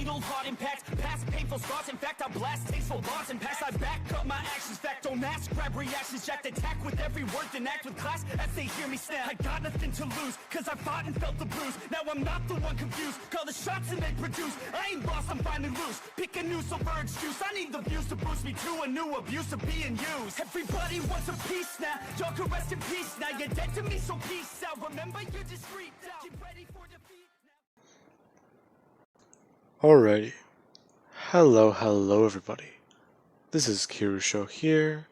fatal heart impacts, past painful scars. In fact, I blast tasteful bars and pass. I back up my actions, fact don't ask, grab reactions, jacked attack with every word, then act with class as they hear me snap. I got nothing to lose, cause I fought and felt the bruise. Now I'm not the one confused, call the shots and they produce. I ain't lost, I'm finally loose, pick a new silver excuse. I need the views to boost me to a new abuse of being used. Everybody wants a piece now, y'all can rest in peace now. You're dead to me, so peace out. Remember, you're discreet now. Get ready for defeat now. Alrighty. Hello everybody. This is Kirusho here.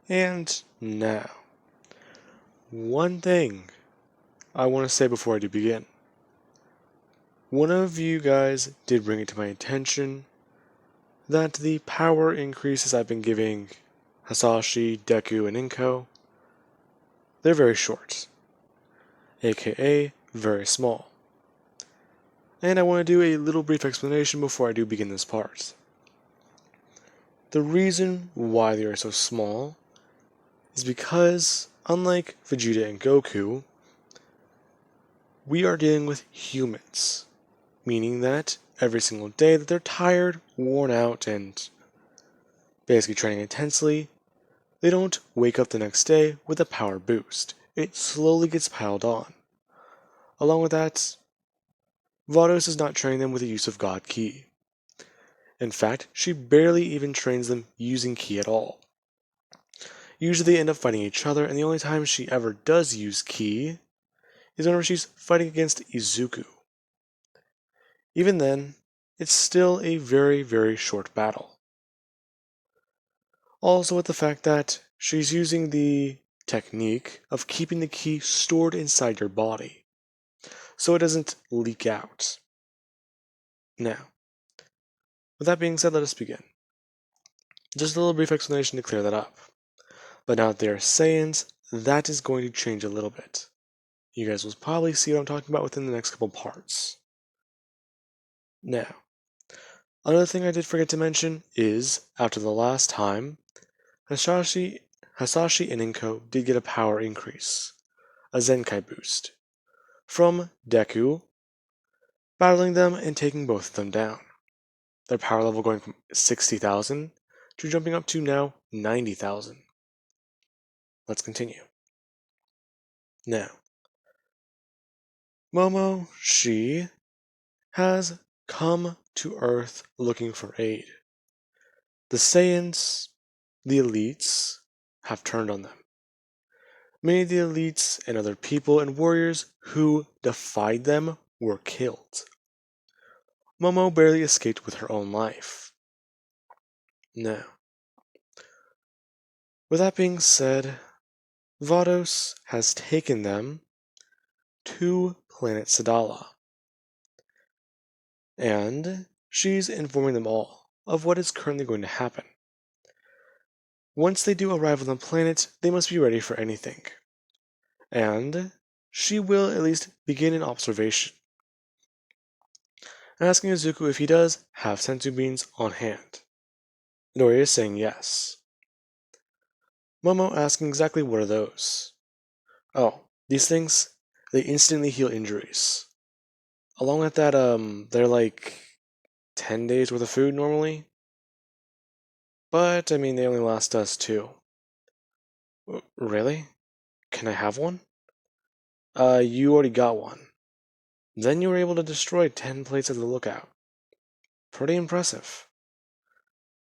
And now, one thing I want to say before I do begin. One of you guys did bring it to my attention that the power increases I've been giving Hasashi, Deku, and Inko, they're very short, aka very small. And I want to do a little brief explanation before I do begin this part. The reason why they are so small is because, unlike Vegeta and Goku, we are dealing with humans, meaning that every single day that they're tired, worn out, and basically training intensely, they don't wake up the next day with a power boost. It slowly gets piled on. Along with that, Vados is not training them with the use of God Ki. In fact, she barely even trains them using Ki at all. Usually they end up fighting each other, and the only time she ever does use Ki is whenever she's fighting against Izuku. Even then, it's still a very, very short battle. Also with the fact that she's using the technique of keeping the Ki stored inside your body, so it doesn't leak out. Now, with that being said, let us begin. Just a little brief explanation to clear that up. But now that they are Saiyans, that is going to change a little bit. You guys will probably see what I'm talking about within the next couple parts. Now, another thing I did forget to mention is, after the last time, Hasashi and Inko did get a power increase, a Zenkai boost, from Deku, battling them and taking both of them down. Their power level going from 60,000 to jumping up to now 90,000. Let's continue. Now, Momo, she has come to Earth looking for aid. The Saiyans, the elites, have turned on them. Many of the elites and other people and warriors who defied them were killed. Momo barely escaped with her own life. Now, with that being said, Vados has taken them to planet Sadala. And she's informing them all of what is currently going to happen. Once they do arrive on the planet, they must be ready for anything. And she will at least begin an observation, asking Izuku if he does have senzu beans on hand. Nori is saying yes. Momo asking exactly what are those. Oh, these things, they instantly heal injuries. Along with that, they're like 10 days worth of food normally. But, I mean, they only last us 2. Really? Can I have one? You already got one. Then you were able to destroy 10 plates at the lookout. Pretty impressive.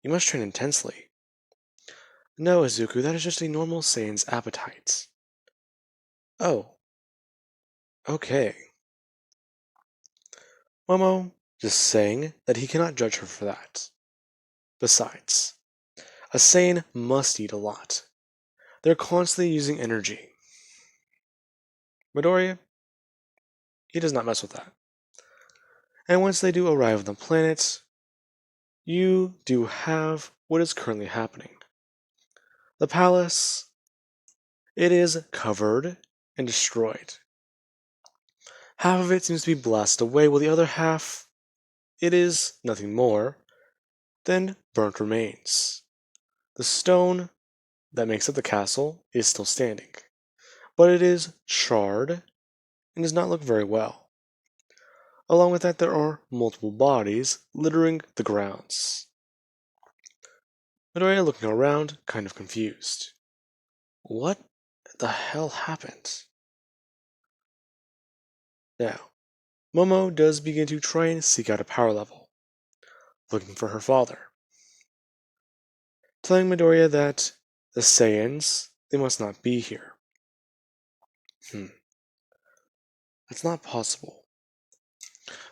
You must train intensely. No, Izuku, that is just a normal Saiyan's appetite. Oh. Okay. Momo just saying that he cannot judge her for that. Besides, a Saiyan must eat a lot. They're constantly using energy. Midoriya, he does not mess with that. And once they do arrive on the planet, you do have what is currently happening. The palace, it is covered and destroyed. Half of it seems to be blasted away, while the other half, it is nothing more than burnt remains. The stone that makes up the castle is still standing, but it is charred and does not look very well. Along with that, there are multiple bodies littering the grounds. Midoriya looking around, kind of confused. What the hell happened? Now, Momo does begin to try and seek out a power level, looking for her father, telling Midoriya that the Saiyans, they must not be here. That's not possible.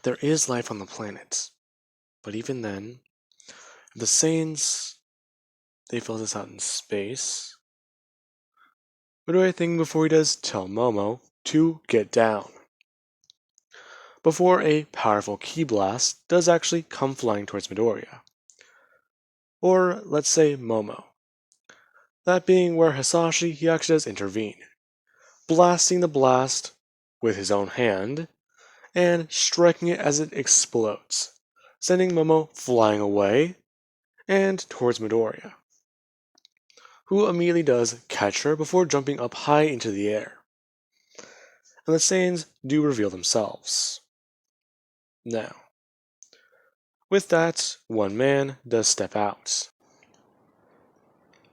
There is life on the planet, but even then, if the Saiyans, they filled us out in space. Midoriya thinking before he does tell Momo to get down, before a powerful ki blast does actually come flying towards Midoriya. Or, let's say, Momo. That being where Hisashi, he actually does intervene, blasting the blast with his own hand, and striking it as it explodes, sending Momo flying away, and towards Midoriya, who immediately does catch her before jumping up high into the air. And the Saiyans do reveal themselves. Now, with that, one man does step out.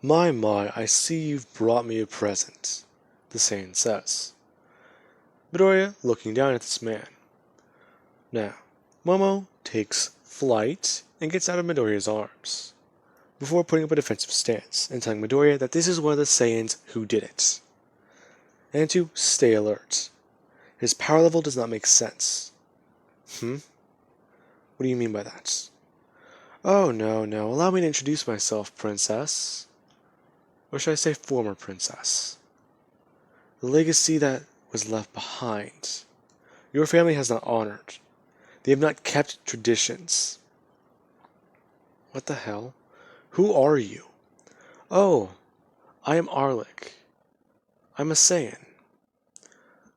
My, I see you've brought me a present, the Saiyan says. Midoriya looking down at this man. Now, Momo takes flight and gets out of Midoriya's arms, before putting up a defensive stance and telling Midoriya that this is one of the Saiyans who did it, and to stay alert. His power level does not make sense. What do you mean by that? Oh, no, allow me to introduce myself, princess. Or should I say former princess? The legacy that was left behind, your family has not honored. They have not kept traditions. What the hell? Who are you? Oh, I am Arlik. I'm a Saiyan,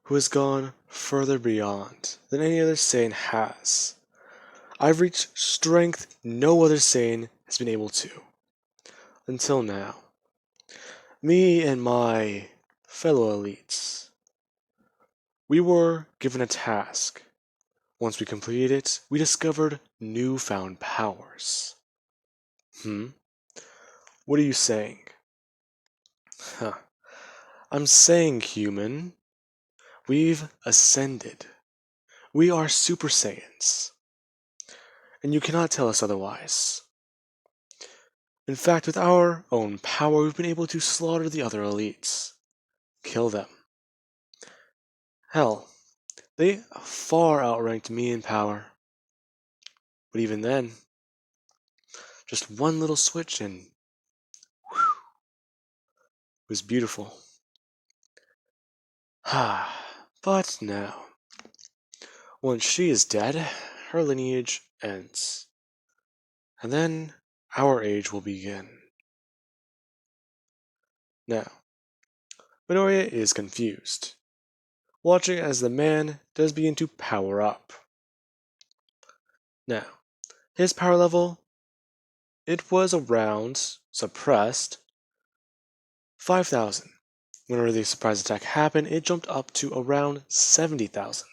who has gone further beyond than any other Saiyan has. I've reached strength no other Saiyan has been able to, until now. Me and my fellow elites, we were given a task. Once we completed it, we discovered newfound powers. What are you saying? I'm saying, human, we've ascended. We are Super Saiyans. And you cannot tell us otherwise. In fact, with our own power, we've been able to slaughter the other elites. Kill them. Hell, they far outranked me in power. But even then, just one little switch and whew, it was beautiful. But now, once she is dead, her lineage ends. And then our age will begin. Now, Midoriya is confused, watching as the man does begin to power up. Now, his power level, it was around, suppressed, 5,000. Whenever the surprise attack happened, it jumped up to around 70,000.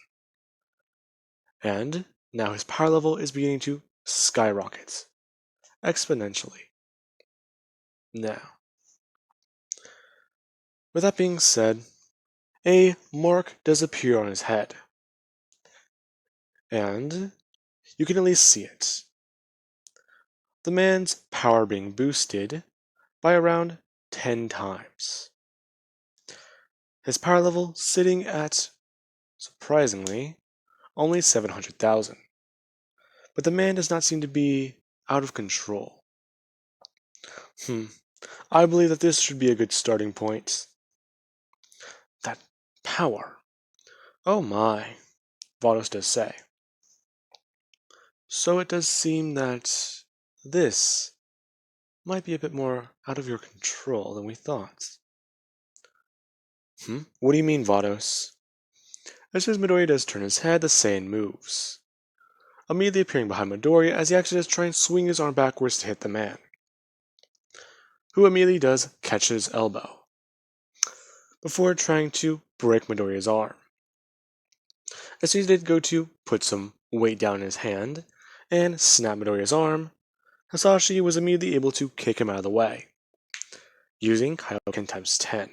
And now his power level is beginning to skyrocket, exponentially. Now, with that being said, a mark does appear on his head. And you can at least see it. The man's power being boosted by around 10 times. His power level sitting at, surprisingly, only 700,000. But the man does not seem to be out of control. I believe that this should be a good starting point. That power. Oh my, Vados does say. So it does seem that this might be a bit more out of your control than we thought. What do you mean, Vados? As soon as Midoriya does turn his head, the Saiyan moves, immediately appearing behind Midoriya as he actually does try and swing his arm backwards to hit the man, who immediately does catch his elbow, before trying to break Midoriya's arm. As soon as he did go to put some weight down in his hand and snap Midoriya's arm, Hasashi was immediately able to kick him out of the way, using Kaioken times 10,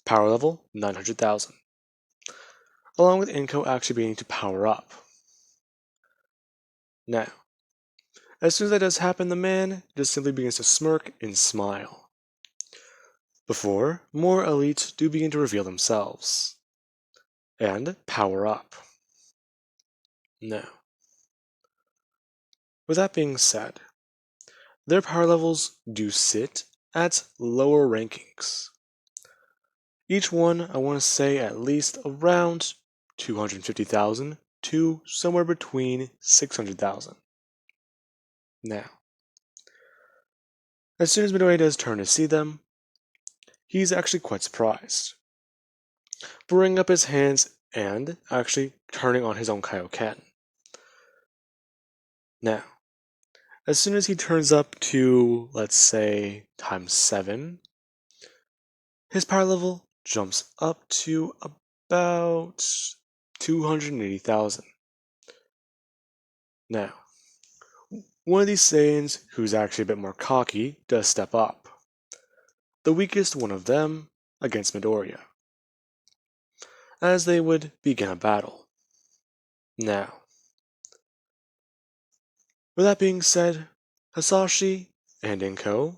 power level 900,000, along with Inko actually beginning to power up. Now, as soon as that does happen, the man just simply begins to smirk and smile, before more elites do begin to reveal themselves, and power up. Now, with that being said, their power levels do sit at lower rankings. Each one, I want to say at least around 250,000 to somewhere between 600,000. Now, as soon as Midoriya does turn to see them, he's actually quite surprised, bringing up his hands and actually turning on his own Kaioken. Now, as soon as he turns up to, let's say, times 7, his power level jumps up to about 280,000. Now, one of these Saiyans who's actually a bit more cocky does step up, the weakest one of them against Midoriya, as they would begin a battle. Now, with that being said, Hasashi and Inko,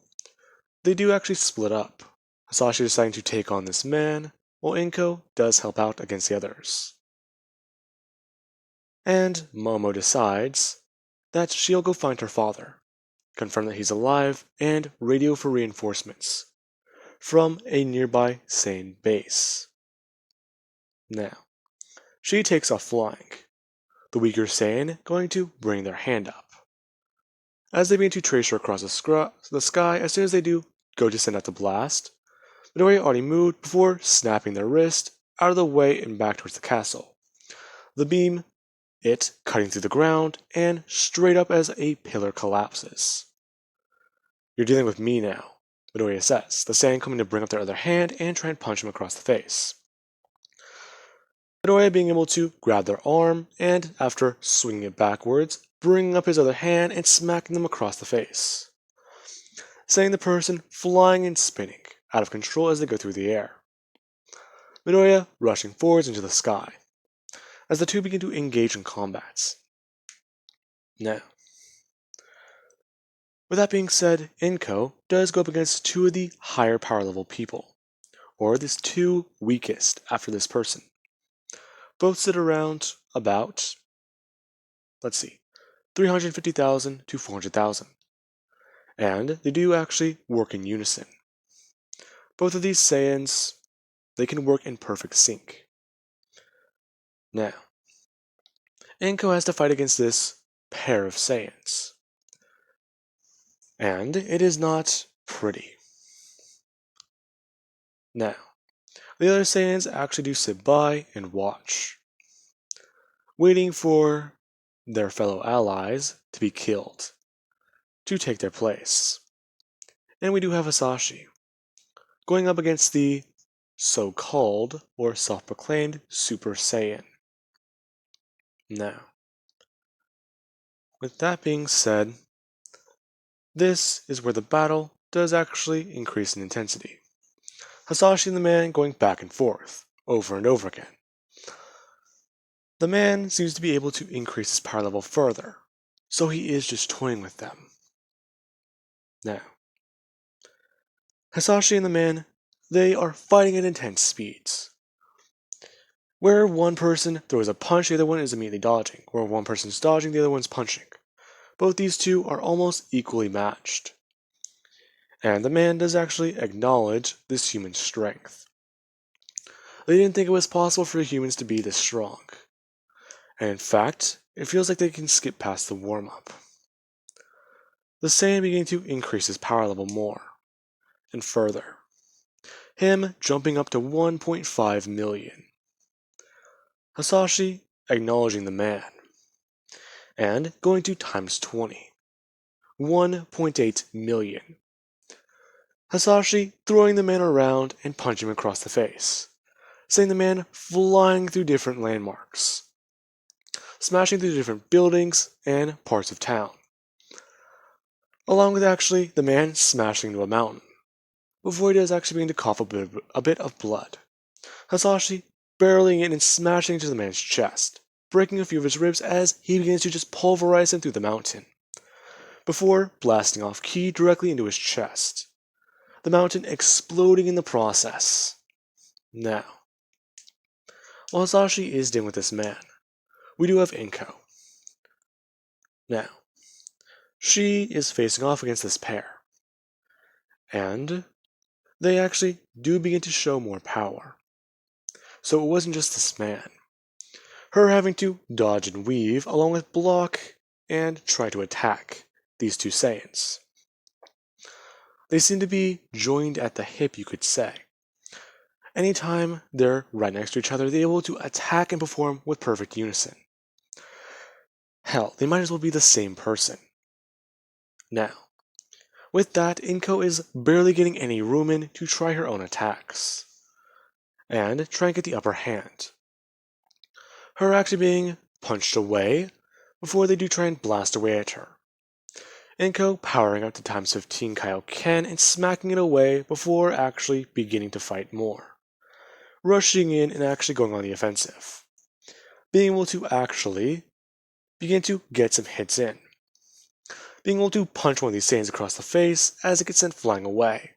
they do actually split up, Hasashi deciding to take on this man, while Inko does help out against the others. And Momo decides that she'll go find her father, confirm that he's alive, and radio for reinforcements from a nearby Saiyan base. Now, she takes off flying, the weaker Saiyan going to bring their hand up. As they begin to trace her across the sky, as soon as they do go to send out the blast, Midoriya already moved before snapping their wrist out of the way and back towards the castle. The beam, it cutting through the ground and straight up as a pillar collapses. "You're dealing with me now," Midoriya says, the Saiyan coming to bring up their other hand and try and punch him across the face. Midoriya being able to grab their arm and, after swinging it backwards, bringing up his other hand and smacking them across the face, sending the person flying and spinning, out of control as they go through the air. Midoriya rushing forwards into the sky, as the two begin to engage in combats. Now, with that being said, Inko does go up against two of the higher power level people, or the two weakest after this person. Both sit around about, 350,000 to 400,000. And they do actually work in unison. Both of these Saiyans, they can work in perfect sync. Now, Inko has to fight against this pair of Saiyans, and it is not pretty. Now, the other Saiyans actually do sit by and watch, waiting for their fellow allies to be killed, to take their place. And we do have Hasashi, going up against the so-called or self-proclaimed Super Saiyan. Now, with that being said, this is where the battle does actually increase in intensity. Hasashi and the man going back and forth, over and over again. The man seems to be able to increase his power level further, so he is just toying with them. Now, Hasashi and the man, they are fighting at intense speeds. Where one person throws a punch, the other one is immediately dodging. Where one person's dodging, the other one's punching. Both these two are almost equally matched. And the man does actually acknowledge this human strength. They didn't think it was possible for humans to be this strong. And in fact, it feels like they can skip past the warm-up. The Saiyan beginning to increase his power level more, and further. Him jumping up to 1.5 million. Hasashi acknowledging the man, and going to times 20. 1.8 million. Hasashi throwing the man around and punching him across the face, sending the man flying through different landmarks. smashing through different buildings and parts of town, along with actually the man smashing into a mountain, before he does actually begin to cough a bit of blood. Hasashi barreling in and smashing into the man's chest, breaking a few of his ribs as he begins to just pulverize him through the mountain, before blasting off ki directly into his chest, the mountain exploding in the process. Now, while Hasashi is dealing with this man, we do have Inko. Now, she is facing off against this pair, and they actually do begin to show more power. So it wasn't just this man. Her having to dodge and weave, along with block and try to attack these two Saiyans. They seem to be joined at the hip, you could say. Anytime they're right next to each other, they're able to attack and perform with perfect unison. Hell, they might as well be the same person. Now, with that, Inko is barely getting any room in to try her own attacks, and try and get the upper hand. Her actually being punched away before they do try and blast away at her. Inko powering up to times 15 Kaioken and smacking it away before actually beginning to fight more, rushing in and actually going on the offensive, being able to actually begin to get some hits in, being able to punch one of these Saiyans across the face as it gets sent flying away,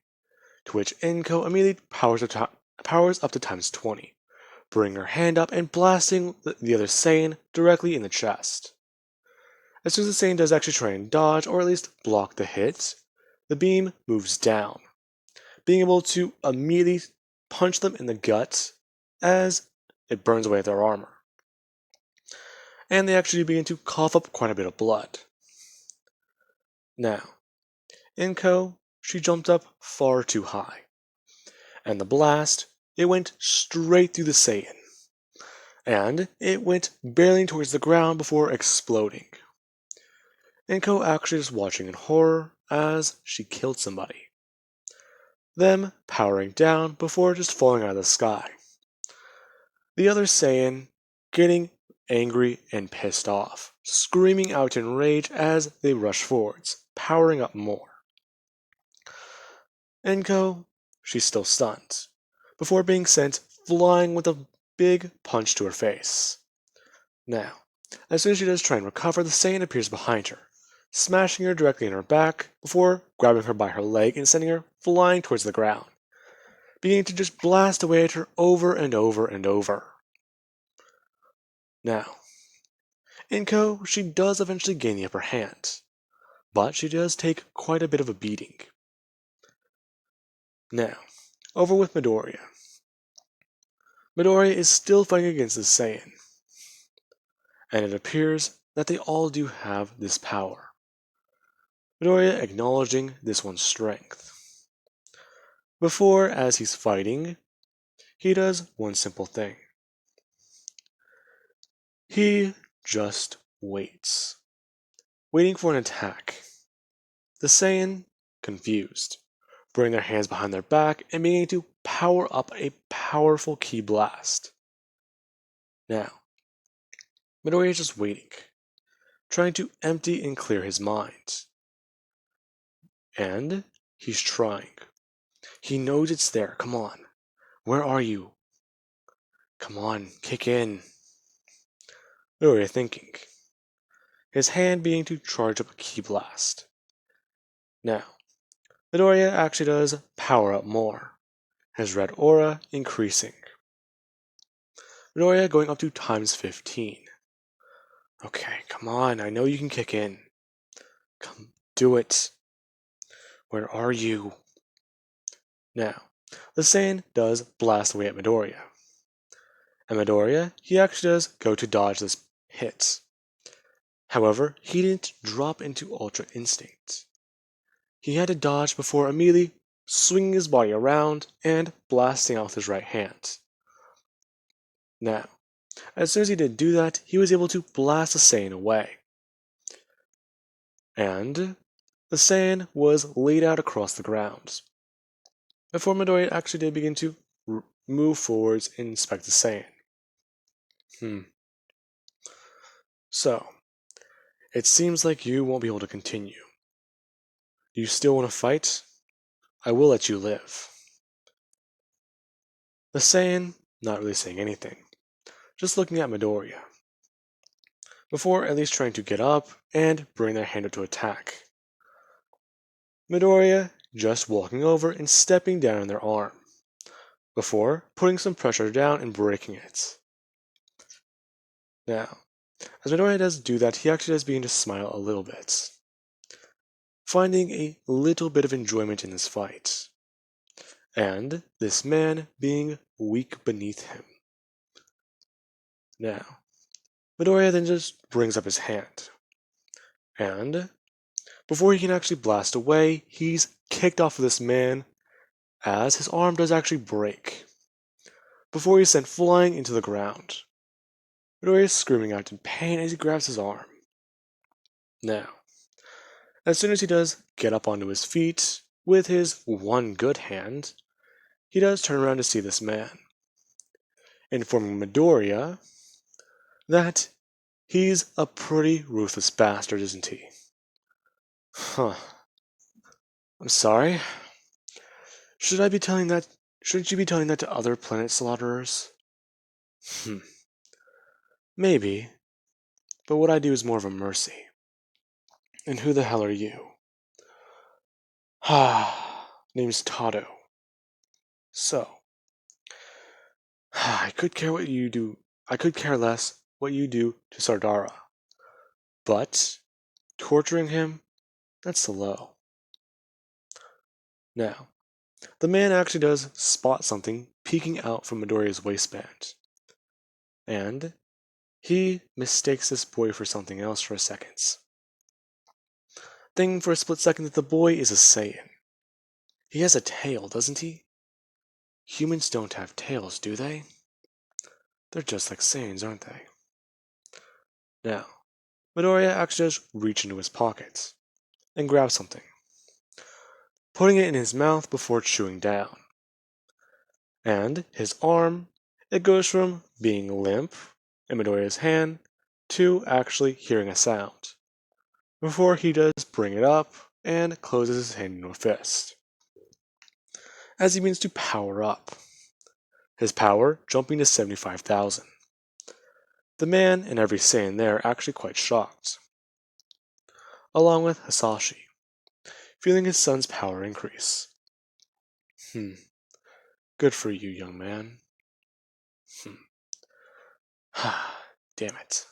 to which Inko immediately powers up to times 20, bringing her hand up and blasting the other Saiyan directly in the chest. As soon as the Saiyan does actually try and dodge, or at least block the hit, the beam moves down, being able to immediately punch them in the gut as it burns away their armor. And they actually begin to cough up quite a bit of blood. Now, Inko, she jumped up far too high, and the blast, it went straight through the Saiyan, and it went barreling towards the ground before exploding. Inko actually just watching in horror as she killed somebody, them powering down before just falling out of the sky. The other Saiyan getting angry and pissed off, screaming out in rage as they rush forwards, powering up more. Inko, she's still stunned, before being sent flying with a big punch to her face. Now, as soon as she does try and recover, the Saiyan appears behind her, smashing her directly in her back before grabbing her by her leg and sending her flying towards the ground, beginning to just blast away at her over and over and over. Now, Inko, she does eventually gain the upper hand, but she does take quite a bit of a beating. Now, over with Midoriya. Midoriya is still fighting against the Saiyan, and it appears that they all do have this power. Midoriya acknowledging this one's strength. Before, as he's fighting, he does one simple thing. He just waits, waiting for an attack. The Saiyan, confused, bring their hands behind their back and beginning to power up a powerful ki blast. Now, Midoriya is just waiting, trying to empty and clear his mind. And he's trying. He knows it's there. Come on. Where are you? Come on, kick in. Midoriya thinking. His hand being to charge up a ki blast. Now, Midoriya actually does power up more, his red aura increasing. Midoriya going up to times 15. Okay, come on, I know you can kick in. Come, do it. Where are you? Now, the Saiyan does blast away at Midoriya. And Midoriya, he actually does go to dodge this hit. However, he didn't drop into Ultra Instinct. He had to dodge before immediately swinging his body around and blasting out with his right hand. Now, as soon as he did do that, he was able to blast the Saiyan away. And the Saiyan was laid out across the ground, before Midoriya actually did begin to move forwards and inspect the Saiyan. So, it seems like you won't be able to continue. Do you still want to fight? I will let you live. The Saiyan, not really saying anything, just looking at Midoriya, before at least trying to get up and bring their hand up to attack. Midoriya just walking over and stepping down on their arm, before putting some pressure down and breaking it. Now, as Midoriya does do that, he actually does begin to smile a little bit, finding a little bit of enjoyment in this fight, and this man being weak beneath him. Now, Midoriya then just brings up his hand, and before he can actually blast away, he's kicked off of this man as his arm does actually break, before he's sent flying into the ground. Midoriya is screaming out in pain as he grabs his arm. Now, as soon as he does get up onto his feet with his one good hand, he does turn around to see this man, informing Midoriya that he's a pretty ruthless bastard, isn't he? Huh. I'm sorry. Should I be telling that? Shouldn't you be telling that to other planet slaughterers? Maybe, but what I do is more of a mercy. And who the hell are you? Name's Tato. So, I could care what you do. I could care less what you do to Sardara. But torturing him, that's the low. Now, the man actually does spot something peeking out from Midoriya's waistband. And he mistakes this boy for something else for a second. Thinking for a split second that the boy is a Saiyan. He has a tail, doesn't he? Humans don't have tails, do they? They're just like Saiyans, aren't they? Now, Midoriya actually does reach into his pockets and grab something, putting it in his mouth before chewing down. And his arm, it goes from being limp in Midoriya's hand to actually hearing a sound, before he does bring it up and closes his hand into a fist, as he means to power up. His power jumping to 75,000. The man and every Saiyan there are actually quite shocked, along with Hasashi, feeling his son's power increase. Good for you, young man. Damn it.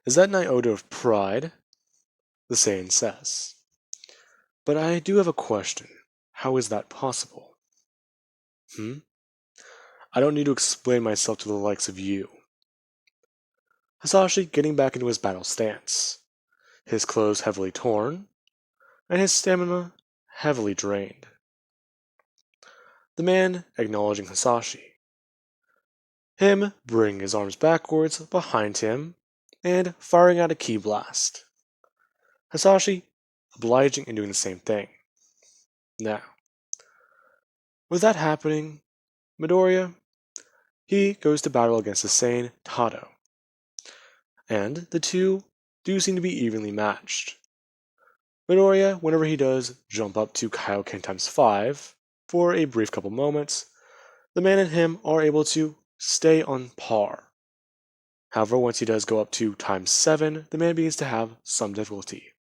Is that an iota of pride? The Saiyan says. But I do have a question. How is that possible? I don't need to explain myself to the likes of you. Hasashi getting back into his battle stance, his clothes heavily torn, and his stamina heavily drained. The man acknowledging Hasashi. Him bringing his arms backwards behind him and firing out a ki blast. Hasashi obliging and doing the same thing. Now, with that happening, Midoriya, he goes to battle against the Saiyan Tato. And the two do seem to be evenly matched. Midoriya, whenever he does jump up to Kaioken times 5 for a brief couple moments, the man and him are able to stay on par. However, once he does go up to times 7, the man begins to have some difficulty.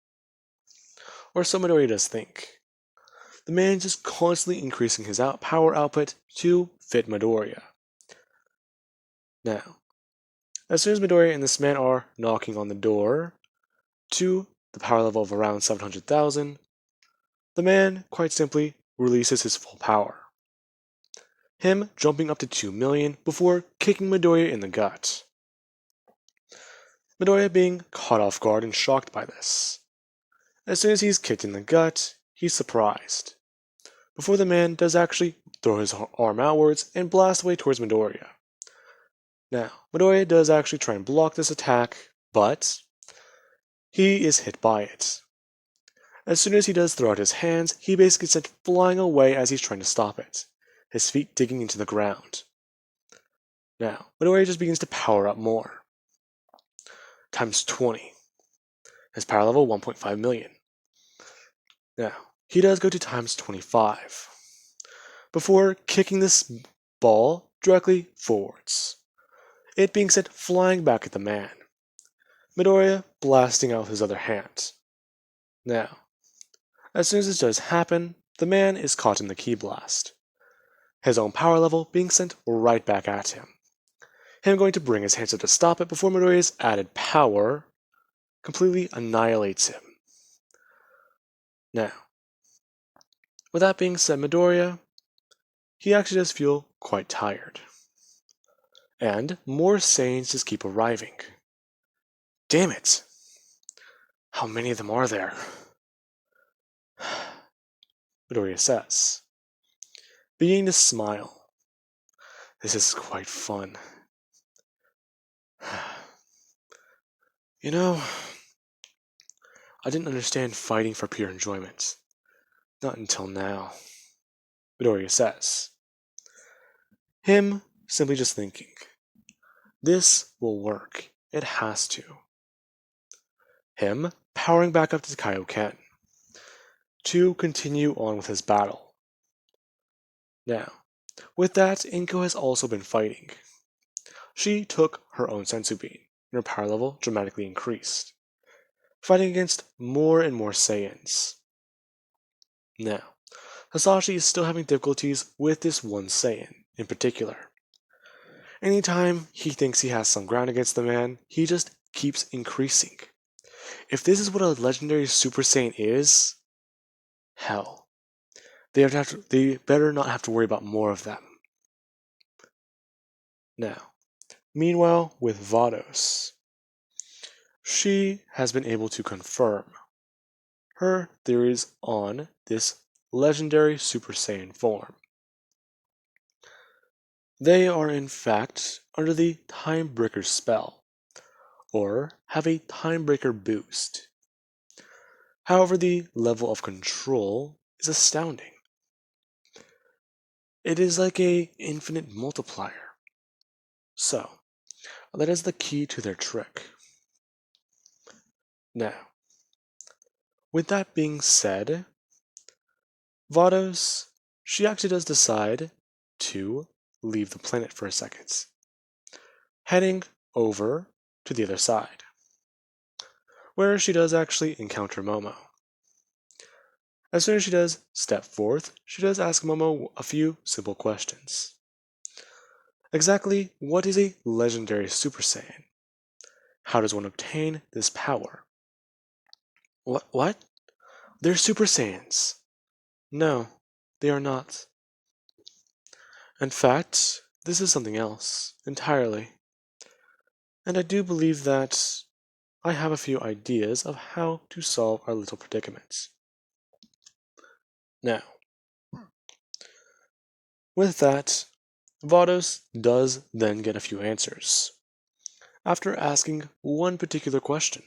Or so Midoriya does think. The man is just constantly increasing his power output to fit Midoriya. Now, as soon as Midoriya and this man are knocking on the door to the power level of around 700,000, the man quite simply releases his full power. Him jumping up to 2 million before kicking Midoriya in the gut. Midoriya being caught off guard and shocked by this. As soon as he's kicked in the gut, he's surprised, before the man does actually throw his arm outwards and blast away towards Midoriya. Now, Midoriya does actually try and block this attack, but he is hit by it. As soon as he does throw out his hands, he basically gets sent flying away as he's trying to stop it, his feet digging into the ground. Now, Midoriya just begins to power up more, times 20. His power level 1.5 million. Now, he does go to times 25 before kicking this ball directly forwards, it being sent flying back at the man, Midoriya blasting out with his other hand. Now, as soon as this does happen, the man is caught in the ki blast, his own power level being sent right back at him. Him going to bring his hands up to stop it before Midoriya's added power completely annihilates him. Now, with that being said, Midoriya, he actually does feel quite tired. And more Saiyans just keep arriving. Damn it! How many of them are there? Midoriya says, beginning to smile. This is quite fun. You know, I didn't understand fighting for pure enjoyment. Not until now. Midoriya says. Him simply just thinking, this will work. It has to. Him powering back up to Kaioken to continue on with his battle. Now, with that, Inko has also been fighting. She took her own Senzu Bean, and her power level dramatically increased, fighting against more and more Saiyans. Now, Hasashi is still having difficulties with this one Saiyan in particular. Anytime he thinks he has some ground against the man, he just keeps increasing. If this is what a legendary Super Saiyan is, hell, they better not have to worry about more of them. Now, meanwhile, with Vados, she has been able to confirm her theories on this legendary Super Saiyan form. They are in fact under the Timebreaker spell, or have a Timebreaker boost. However, the level of control is astounding. It is like an infinite multiplier. So, that is the key to their trick. Now, with that being said, Vados, she actually does decide to leave the planet for a second, heading over to the other side, where she does actually encounter Momo. As soon as she does step forth, she does ask Momo a few simple questions. Exactly what is a legendary Super Saiyan? How does one obtain this power? What? They're Super Saiyans. No, they are not. In fact, this is something else, entirely. And I do believe that I have a few ideas of how to solve our little predicament. Now, with that, Vados does then get a few answers, after asking one particular question.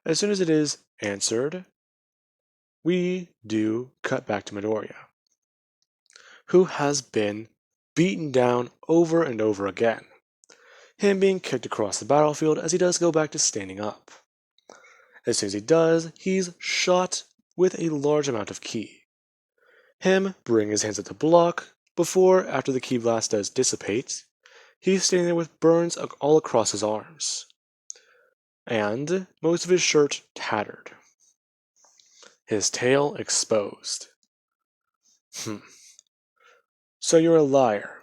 As soon as it is answered, we do cut back to Midoriya, who has been beaten down over and over again, him being kicked across the battlefield as he does go back to standing up. As soon as he does, he's shot with a large amount of ki. Him bringing his hands up to block, before, after the ki blast does dissipate, he's standing there with burns all across his arms, and most of his shirt tattered. His tail exposed. So you're a liar.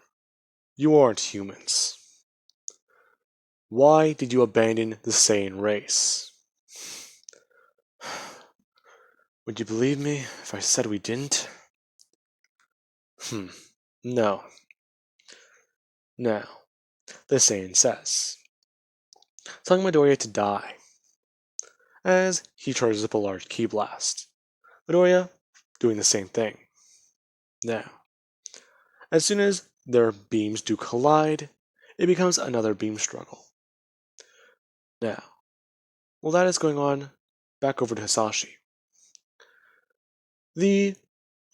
You aren't humans. Why did you abandon the Saiyan race? Would you believe me if I said we didn't? No. Now, the Saiyan says, telling Midoriya to die, as he charges up a large ki blast. Midoriya doing the same thing. Now, as soon as their beams do collide, it becomes another beam struggle. Now, while that is going on, back over to Hisashi. The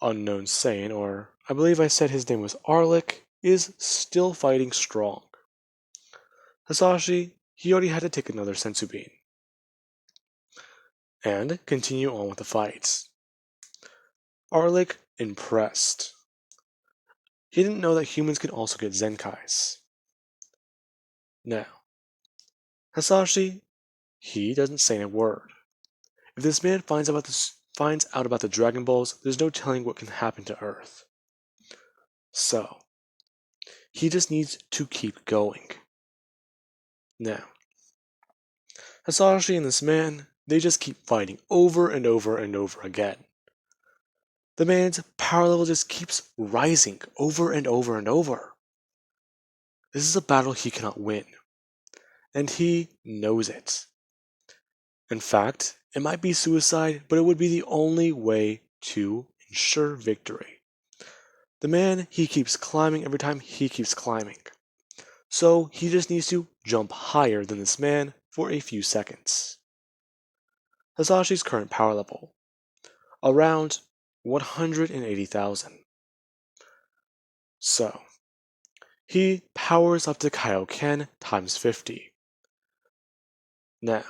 unknown Saiyan, or I believe I said his name was Arlick, is still fighting strong. Hisashi he already had to take another senzu bean and continue on with the fight. Arlic impressed. He didn't know that humans could also get Zenkais. Now, Hasashi, he doesn't say a word. If this man finds out about the Dragon Balls, there's no telling what can happen to Earth. So, he just needs to keep going. Now, Hasashi and this man, they just keep fighting over and over and over again. The man's power level just keeps rising over and over and over. This is a battle he cannot win, and he knows it. In fact, it might be suicide, but it would be the only way to ensure victory. The man, he keeps climbing every time he keeps climbing. So he just needs to jump higher than this man for a few seconds. Hasashi's current power level, around 180,000. So, he powers up to Kaioken times 50. Now,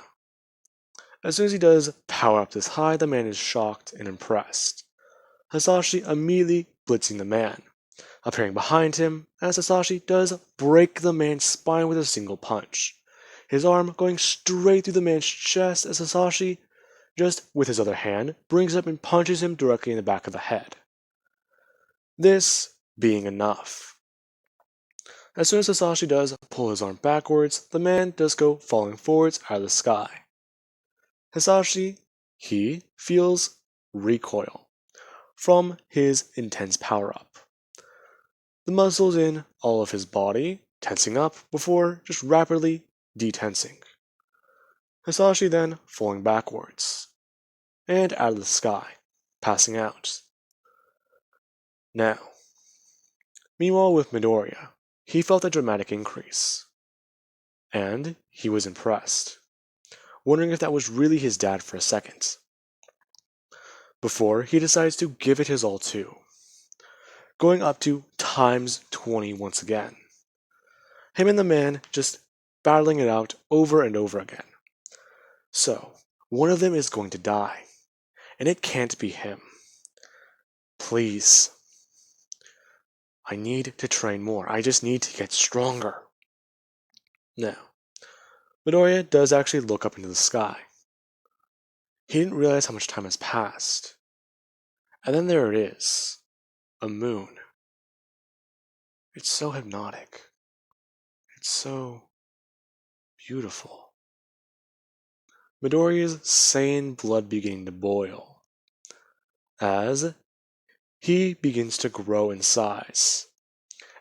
as soon as he does power up this high, the man is shocked and impressed. Hasashi immediately blitzing the man, appearing behind him as Hasashi does break the man's spine with a single punch. His arm going straight through the man's chest as Hasashi, just with his other hand, brings up and punches him directly in the back of the head. This being enough. As soon as Hasashi does pull his arm backwards, the man does go falling forwards out of the sky. Hasashi, he feels recoil from his intense power-up. The muscles in all of his body tensing up before just rapidly detensing. Hasashi then falling backwards and out of the sky, passing out. Now, meanwhile with Midoriya, he felt a dramatic increase, and he was impressed, wondering if that was really his dad for a second, before he decides to give it his all too, going up to times 20 once again. Him and the man just battling it out over and over again. So, one of them is going to die, and it can't be him. Please. I need to train more. I just need to get stronger. Now, Midoriya does actually look up into the sky. He didn't realize how much time has passed. And then there it is, a moon. It's so hypnotic. It's so beautiful. Midoriya's Saiyan blood beginning to boil as he begins to grow in size,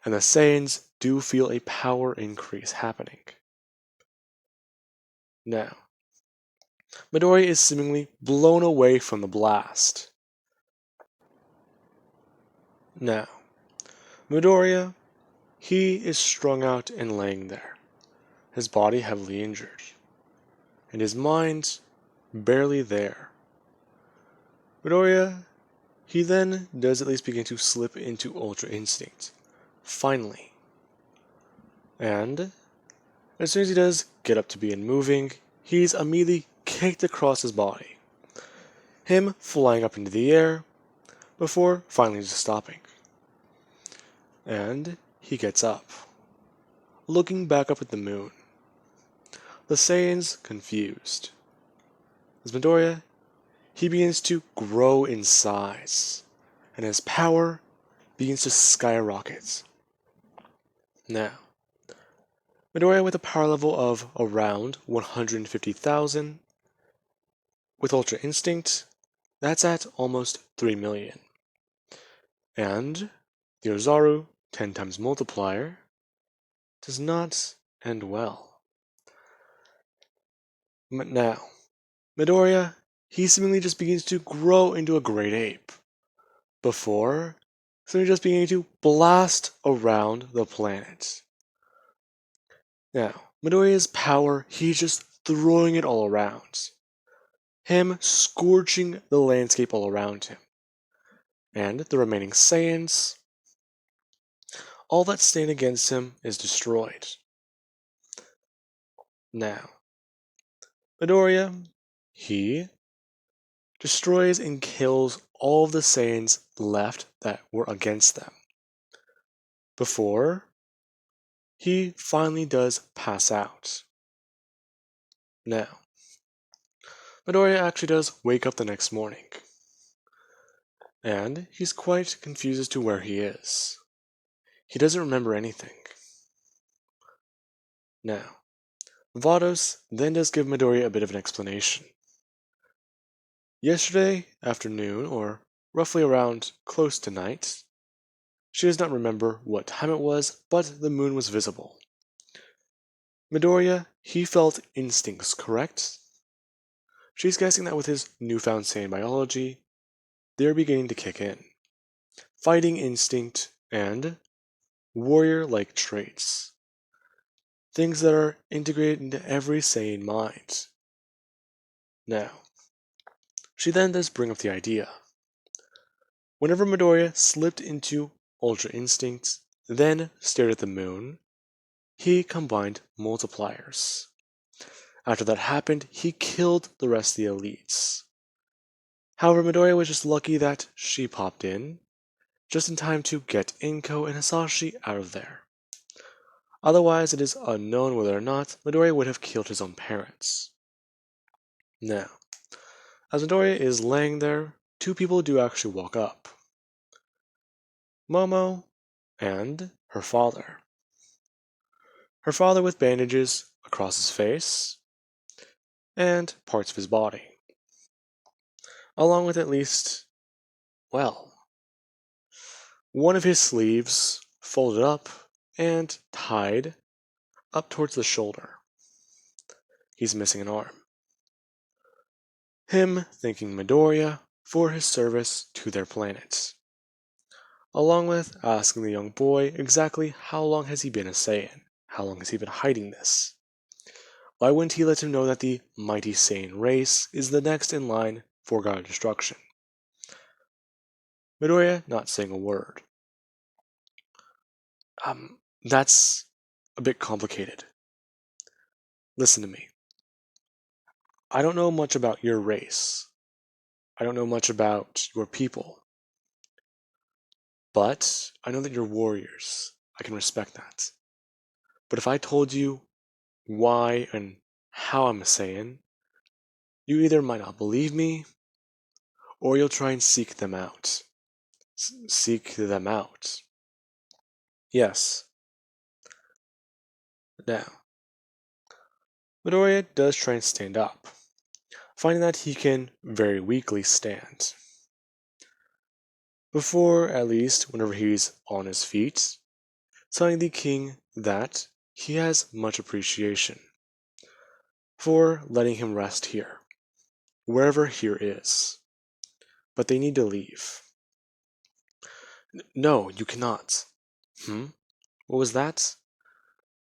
and the Saiyans do feel a power increase happening. Now, Midoriya is seemingly blown away from the blast. Now, Midoriya, he is strung out and laying there, his body heavily injured, and his mind barely there. Midoriya, he then does at least begin to slip into Ultra Instinct, finally. And as soon as he does get up to begin moving, he's immediately kicked across his body, him flying up into the air, before finally just stopping. And he gets up, looking back up at the moon. The Saiyans confused. As Midoriya, he begins to grow in size, and his power begins to skyrocket. Now, Midoriya with a power level of around 150,000, with Ultra Instinct, that's at almost 3 million. And the Ozaru 10 times multiplier does not end well. But now, Midoriya, he seemingly just begins to grow into a great ape, before suddenly just beginning to blast around the planet. Now, Midoriya's power, he's just throwing it all around. Him scorching the landscape all around him. And the remaining Saiyans, all that stand against him is destroyed. Now, Midoriya, he destroys and kills all of the Saiyans left that were against them, before he finally does pass out. Now, Midoriya actually does wake up the next morning, and he's quite confused as to where he is. He doesn't remember anything. Now, Vados then does give Midoriya a bit of an explanation. Yesterday afternoon, or roughly around close to night, she does not remember what time it was, but the moon was visible. Midoriya, he felt instincts, correct? She's guessing that with his newfound Saiyan biology, they're beginning to kick in. Fighting instinct and warrior-like traits. Things that are integrated into every Saiyan mind. Now, she then does bring up the idea. Whenever Midoriya slipped into Ultra Instinct, then stared at the moon, he combined multipliers. After that happened, he killed the rest of the elites. However, Midoriya was just lucky that she popped in, just in time to get Inko and Hisashi out of there. Otherwise, it is unknown whether or not Midoriya would have killed his own parents. Now, as Midoriya is laying there, two people do actually walk up. Momo and her father. Her father with bandages across his face and parts of his body. Along with at least, well, one of his sleeves folded up and tied up towards the shoulder. He's missing an arm. Him thanking Midoriya for his service to their planet, along with asking the young boy exactly how long has he been a Saiyan? How long has he been hiding this? Why wouldn't he let him know that the mighty Saiyan race is the next in line for God destruction? Midoriya not saying a word. That's a bit complicated. Listen to me. I don't know much about your race. I don't know much about your people. But I know that you're warriors. I can respect that. But if I told you why and how I'm a Saiyan, you either might not believe me, or you'll try and seek them out. Seek them out. Yes. Now, Midoriya does try and stand up, finding that he can very weakly stand. Before, at least, whenever he's on his feet, telling the king that he has much appreciation for letting him rest here, wherever here is. But they need to leave. No, you cannot. What was that?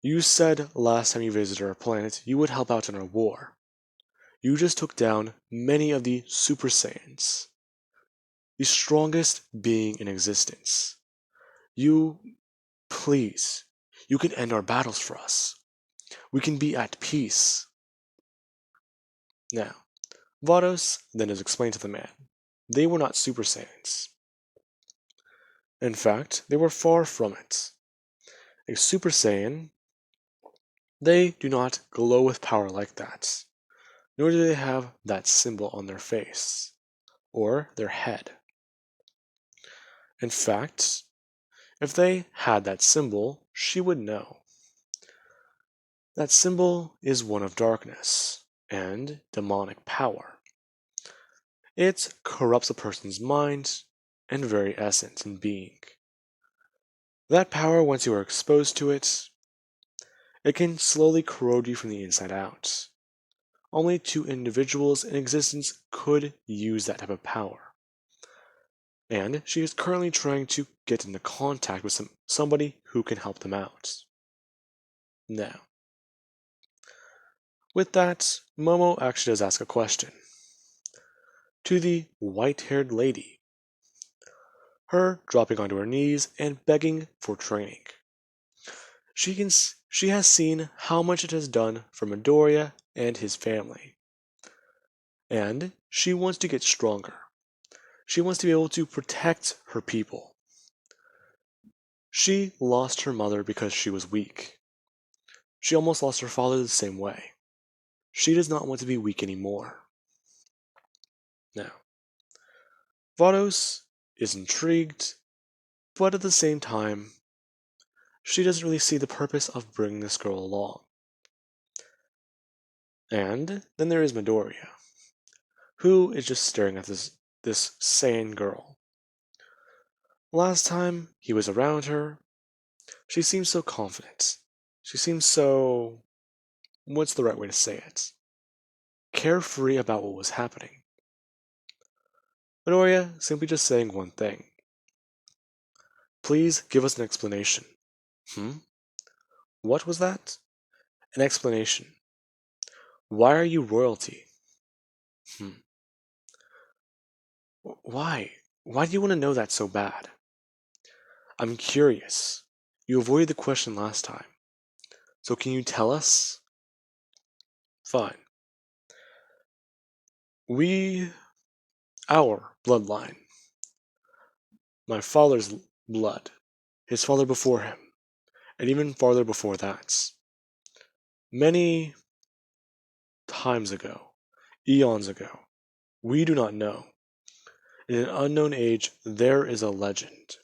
You said last time you visited our planet you would help out in our war. You just took down many of the Super Saiyans, the strongest being in existence. Please, you can end our battles for us. We can be at peace. Now, Vados then is explained to the man. They were not Super Saiyans. In fact, they were far from it. A Super Saiyan, they do not glow with power like that, nor do they have that symbol on their face, or their head. In fact, if they had that symbol, she would know. That symbol is one of darkness and demonic power. It corrupts a person's mind and very essence and being. That power, once you are exposed to it, it can slowly corrode you from the inside out. Only two individuals in existence could use that type of power. And she is currently trying to get into contact with somebody who can help them out. Now, with that, Momo actually does ask a question to the white-haired lady, her dropping onto her knees and begging for training. She can she has seen how much it has done for Midoriya and his family. And she wants to get stronger. She wants to be able to protect her people. She lost her mother because she was weak. She almost lost her father the same way. She does not want to be weak anymore. Now, Vados is intrigued, but at the same time, she doesn't really see the purpose of bringing this girl along. And then there is Midoriya, who is just staring at this sane girl. Last time he was around her, she seemed so confident. She seemed so, what's the right way to say it? Carefree about what was happening. Midoriya simply just saying one thing. Please give us an explanation. What was that? An explanation. Why are you royalty? Why? Why do you want to know that so bad? I'm curious. You avoided the question last time. So can you tell us? Fine. Our bloodline, my father's blood, his father before him, and even farther before that. Many times ago, eons ago, we do not know. In an unknown age, there is a legend.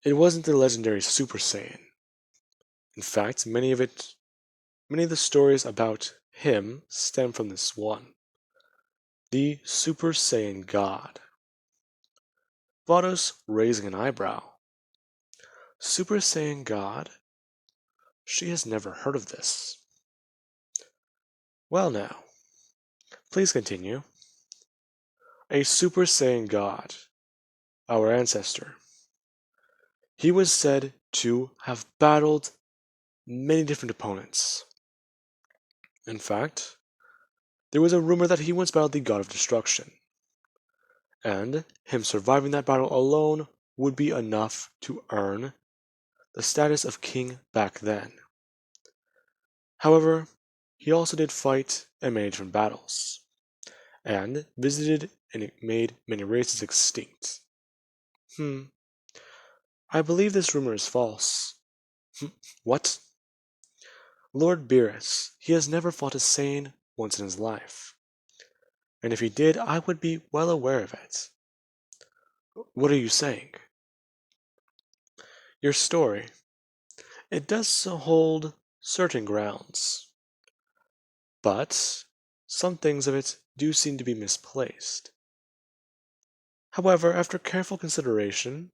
It wasn't the legendary Super Saiyan. In fact, many of the stories about him stem from this one. The Super Saiyan God. Vados raising an eyebrow. Super Saiyan God? She has never heard of this. Well now, please continue. A Super Saiyan God, our ancestor. He was said to have battled many different opponents. In fact, there was a rumor that he once battled the God of Destruction, and him surviving that battle alone would be enough to earn the status of king back then. However, he also did fight in many different battles, and visited and made many races extinct. I believe this rumor is false. What? Lord Beerus, he has never fought a Saiyan once in his life. And if he did, I would be well aware of it. What are you saying? Your story. It does hold certain grounds. But some things of it do seem to be misplaced. However, after careful consideration,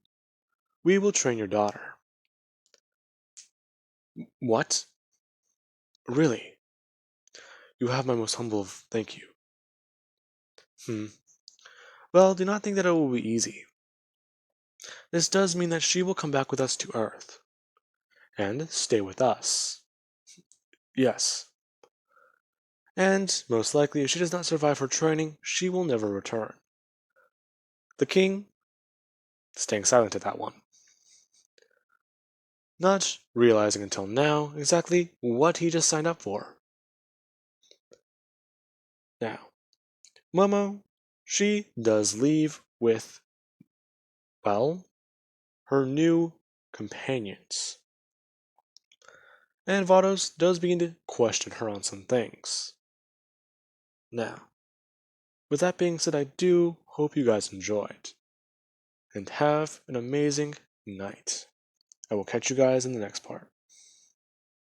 we will train your daughter. What? Really? You have my most humble thank you. Well, do not think that it will be easy. This does mean that she will come back with us to Earth. And stay with us. Yes. And, most likely, if she does not survive her training, she will never return. The king, staying silent at that one. Not realizing until now exactly what he just signed up for. Now, Momo, she does leave with, well, her new companions. And Vados does begin to question her on some things. Now, with that being said, I do hope you guys enjoyed. And have an amazing night. I will catch you guys in the next part.